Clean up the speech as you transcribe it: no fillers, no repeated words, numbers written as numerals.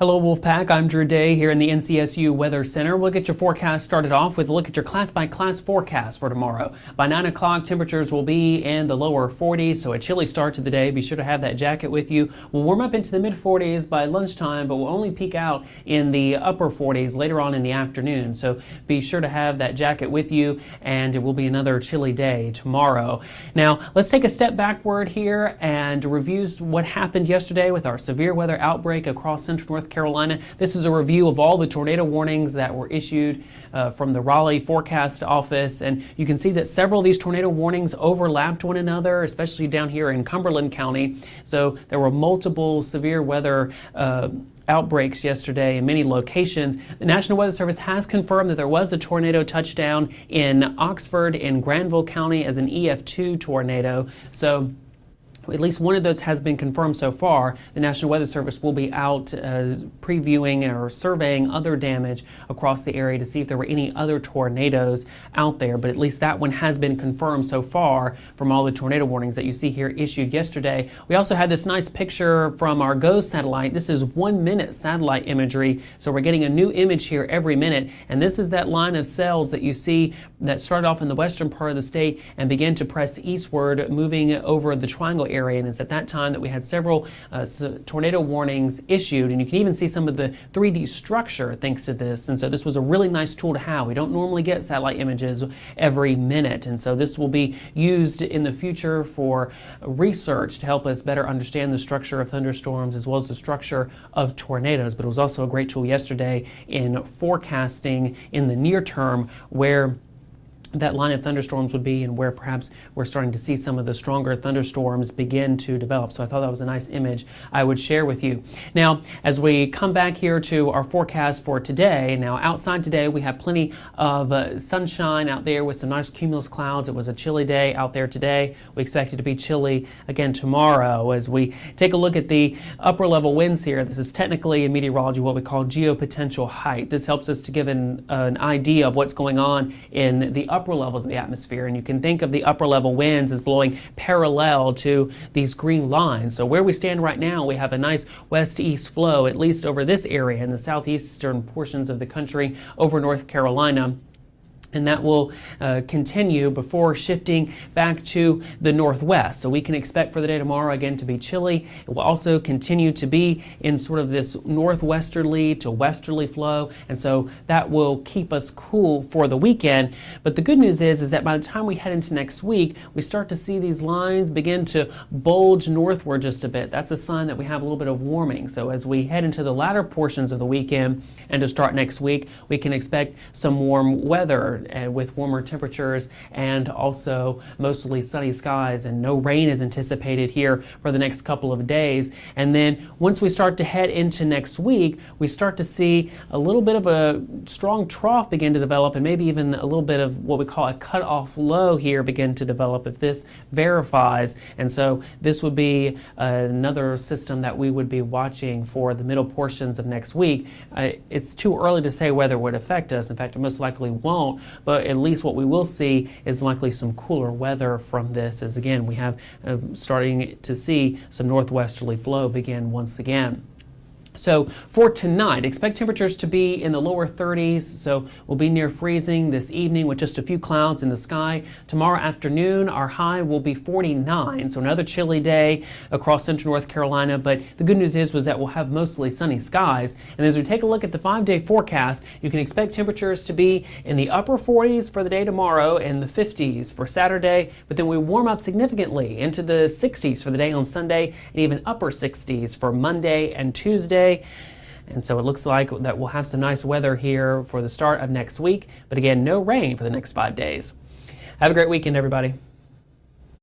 Hello Wolfpack, I'm Drew Day here in the NCSU Weather Center. We'll get your forecast started off with a look at your class-by-class forecast for tomorrow. By 9 o'clock, temperatures will be in the lower 40s, so a chilly start to the day. Be sure to have that jacket with you. We'll warm up into the mid-40s by lunchtime, but we'll only peak out in the upper 40s later on in the afternoon. So be sure to have that jacket with you, and it will be another chilly day tomorrow. Now, let's take a step backward here and review what happened yesterday with our severe weather outbreak across central North Carolina. This is a review of all the tornado warnings that were issued from the Raleigh Forecast Office, and you can see that several of these tornado warnings overlapped one another, especially down here in Cumberland County. So there were multiple severe weather outbreaks yesterday in many locations. The National Weather Service has confirmed that there was a tornado touchdown in Oxford in Granville County as an EF2 tornado. So at least one of those has been confirmed so far. The National Weather Service will be out previewing or surveying other damage across the area to see if there were any other tornadoes out there. But at least that one has been confirmed so far from all the tornado warnings that you see here issued yesterday. We also had this nice picture from our GOES satellite. This is 1 minute satellite imagery. So we're getting a new image here every minute. And this is that line of cells that you see that started off in the western part of the state and began to press eastward, moving over the triangle area, and it's at that time that we had several tornado warnings issued, and you can even see some of the 3D structure thanks to this. And so this was a really nice tool to have. We don't normally get satellite images every minute, and so this will be used in the future for research to help us better understand the structure of thunderstorms as well as the structure of tornadoes. But it was also a great tool yesterday in forecasting in the near term where that line of thunderstorms would be and where perhaps we're starting to see some of the stronger thunderstorms begin to develop. So I thought that was a nice image I would share with you. Now, as we come back here to our forecast for today, now outside today we have plenty of sunshine out there with some nice cumulus clouds. It was a chilly day out there today. We expect it to be chilly again tomorrow. As we take a look at the upper level winds here, this is technically in meteorology what we call geopotential height. This helps us to give an idea of what's going on in the upper levels of the atmosphere, and you can think of the upper level winds as blowing parallel to these green lines. So where we stand right now, we have a nice west-east flow, at least over this area in the southeastern portions of the country over North Carolina. And that will continue before shifting back to the northwest. So we can expect for the day tomorrow again to be chilly. It will also continue to be in sort of this northwesterly to westerly flow, and so that will keep us cool for the weekend. But the good news is that by the time we head into next week, we start to see these lines begin to bulge northward just a bit. That's a sign that we have a little bit of warming. So as we head into the latter portions of the weekend and to start next week, we can expect some warm weather and with warmer temperatures and also mostly sunny skies, and no rain is anticipated here for the next couple of days. And then once we start to head into next week, we start to see a little bit of a strong trough begin to develop, and maybe even a little bit of what we call a cutoff low here begin to develop if this verifies. And so this would be another system that we would be watching for the middle portions of next week. It's too early to say whether it would affect us. In fact, it most likely won't. But at least what we will see is likely some cooler weather from this, as again we have starting to see some northwesterly flow begin once again. So for tonight, expect temperatures to be in the lower 30s, so we'll be near freezing this evening with just a few clouds in the sky. Tomorrow afternoon, our high will be 49, so another chilly day across central North Carolina, but the good news is that we'll have mostly sunny skies. And as we take a look at the 5-day forecast, you can expect temperatures to be in the upper 40s for the day tomorrow and the 50s for Saturday, but then we warm up significantly into the 60s for the day on Sunday and even upper 60s for Monday and Tuesday. And so it looks like that we'll have some nice weather here for the start of next week, but again, no rain for the next 5 days. Have a great weekend, everybody.